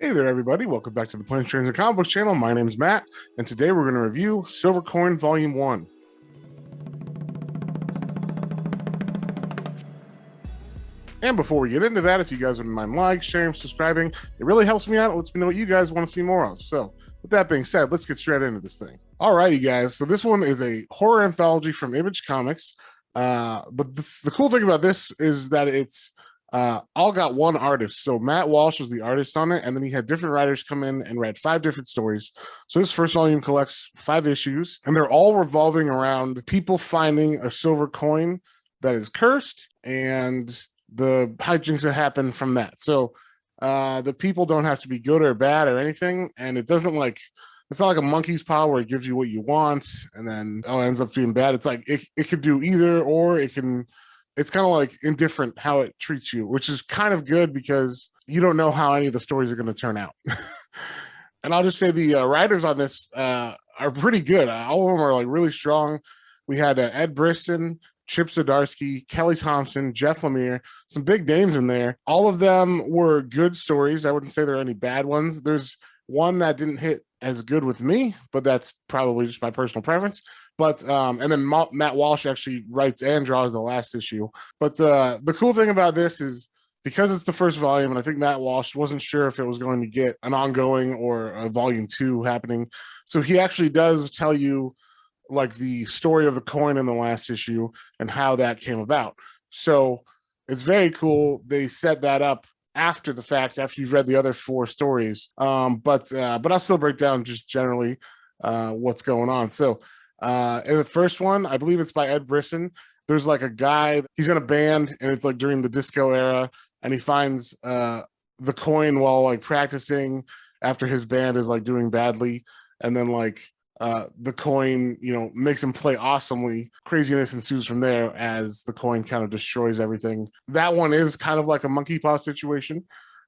Hey there, everybody. Welcome back to the Planes, Trains, and Comic Book channel. My name's Matt, and today we're going to review Silver Coin Volume 1. And before we get into that, if you guys wouldn't mind sharing, subscribing, it really helps me out. It lets me know what you guys want to see more of. So with that being said, let's get straight into this thing. All right, you guys. So this one is a horror anthology from Image Comics. But the cool thing about this is that it's all got one artist. So Matt Walsh was the artist on it, and then he had different writers come in and read 5 different stories. So this first volume collects 5 issues, and they're all revolving around people finding a silver coin that is cursed and the hijinks that happen from that. So the people don't have to be good or bad or anything, and it's not like a monkey's paw where it gives you what you want and then it ends up being bad. It's like it could do either, or it's kind of like indifferent how it treats you, which is kind of good because you don't know how any of the stories are going to turn out. And I'll just say the writers on this are pretty good. All of them are like really strong. We had Ed Brisson, Chip Zdarsky, Kelly Thompson, Jeff Lemire, some big names in there. All of them were good stories. I wouldn't say there are any bad ones. There's one that didn't hit as good with me, but that's probably just my personal preference. But and then Matt Walsh actually writes and draws the last issue. But the cool thing about this is because it's the first volume, and I think Matt Walsh wasn't sure if it was going to get an ongoing or a volume 2 happening. So he actually does tell you like the story of the coin in the last issue and how that came about. So it's very cool. They set that up after the fact, after you've read the other 4 stories. But I'll still break down just generally what's going on. So in the first one, I believe it's by Ed Brisson. There's like a guy, he's in a band, and it's like during the disco era, and he finds the coin while like practicing after his band is like doing badly, and then like the coin, makes him play awesomely. Craziness ensues from there as the coin kind of destroys everything. That one is kind of like a monkey paw situation.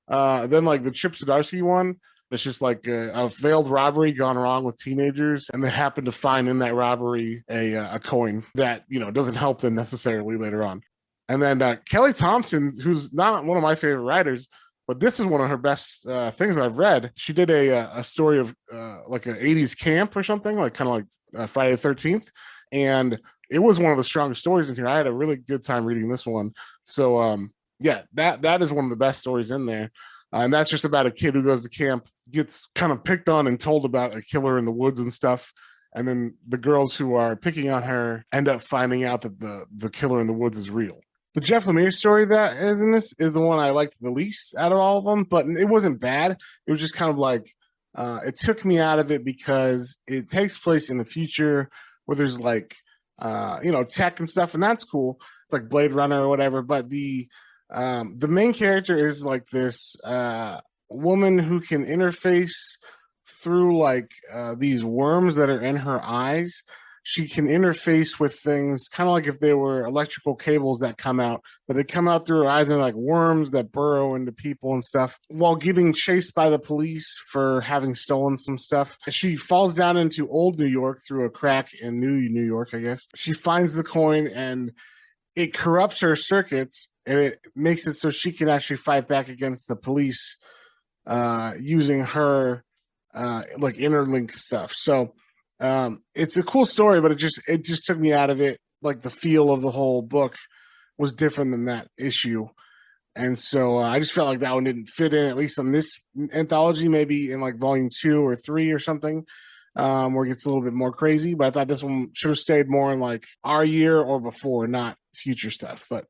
Then like the Chip Zdarsky one, it's just like a failed robbery gone wrong with teenagers, and they happen to find in that robbery a coin that doesn't help them necessarily later on. And then Kelly Thompson, who's not one of my favorite writers, but this is one of her best things that I've read. She did a story of like an 80s camp or something, like kind of like Friday the 13th. And it was one of the strongest stories in here. I had a really good time reading this one. So yeah, that is one of the best stories in there. And that's just about a kid who goes to camp, gets kind of picked on and told about a killer in the woods and stuff. And then the girls who are picking on her end up finding out that the killer in the woods is real. The Jeff Lemire story that is in this is the one I liked the least out of all of them, but it wasn't bad. It was just kind of like, it took me out of it because it takes place in the future where there's like, tech and stuff, and that's cool. It's like Blade Runner or whatever, but the main character is like this woman who can interface through like these worms that are in her eyes. She can interface with things kind of like if they were electrical cables that come out, but they come out through her eyes and like worms that burrow into people and stuff, while getting chased by the police for having stolen some stuff. She falls down into old New York through a crack in New York, I guess. She finds the coin and it corrupts her circuits, and it makes it so she can actually fight back against the police using her like interlink stuff. So it's a cool story, but it just took me out of it. Like the feel of the whole book was different than that issue. And so I just felt like that one didn't fit in, at least on this anthology, maybe in like volume 2 or 3 or something, where it gets a little bit more crazy. But I thought this one should have stayed more in like our year or before, not future stuff. But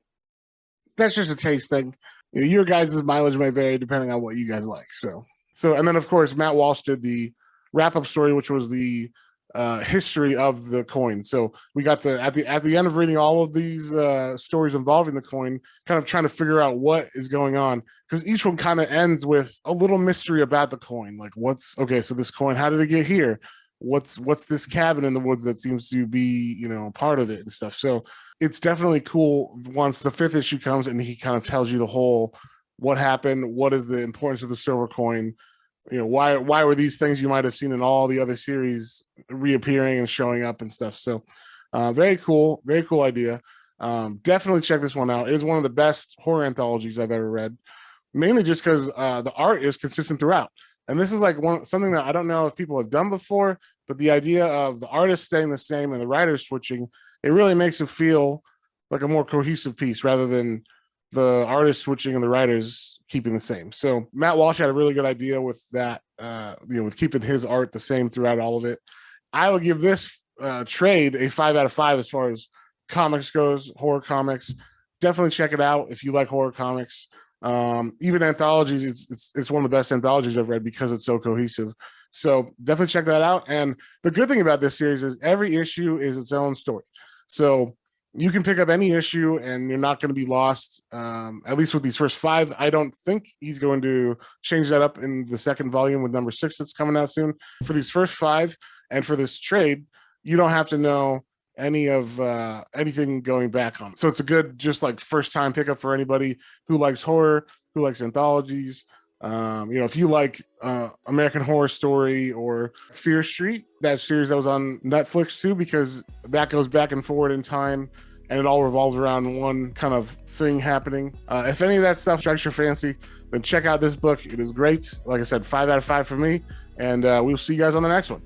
that's just a taste thing. Your guys' mileage may vary depending on what you guys like. So, and then of course, Matt Walsh did the wrap-up story, which was the history of the coin. So we got to at the end of reading all of these stories involving the coin, kind of trying to figure out what is going on, because each one kind of ends with a little mystery about the coin. Like, so this coin, how did it get here? What's this cabin in the woods that seems to be part of it and stuff. So it's definitely cool once the 5th issue comes and he kind of tells you the whole what happened, what is the importance of the silver coin, why were these things you might have seen in all the other series reappearing and showing up and stuff. So very cool idea. Definitely check this one out. It is one of the best horror anthologies I've ever read. mainly just because the art is consistent throughout. And this is like something that I don't know if people have done before, but the idea of the artist staying the same and the writers switching, it really makes it feel like a more cohesive piece rather than the artist switching and the writers keeping the same. So Matt Walsh had a really good idea with that, with keeping his art the same throughout all of it. I would give this trade a 5 out of 5 as far as comics goes, horror comics. Definitely check it out if you like horror comics. Even anthologies, it's one of the best anthologies I've read because it's so cohesive. So definitely check that out. And the good thing about this series is every issue is its own story. So you can pick up any issue and you're not going to be lost. At least with these first 5, I don't think he's going to change that up in the second volume with number 6 that's coming out soon. For these first 5 and for this trade, you don't have to know any of anything going back on. So it's a good, just like first time pickup for anybody who likes horror, who likes anthologies. If you like American Horror Story or Fear Street, that series that was on Netflix too, because that goes back and forward in time and it all revolves around one kind of thing happening. If any of that stuff strikes your fancy, then check out this book. It is great. Like I said, 5 out of 5 for me. And we'll see you guys on the next one.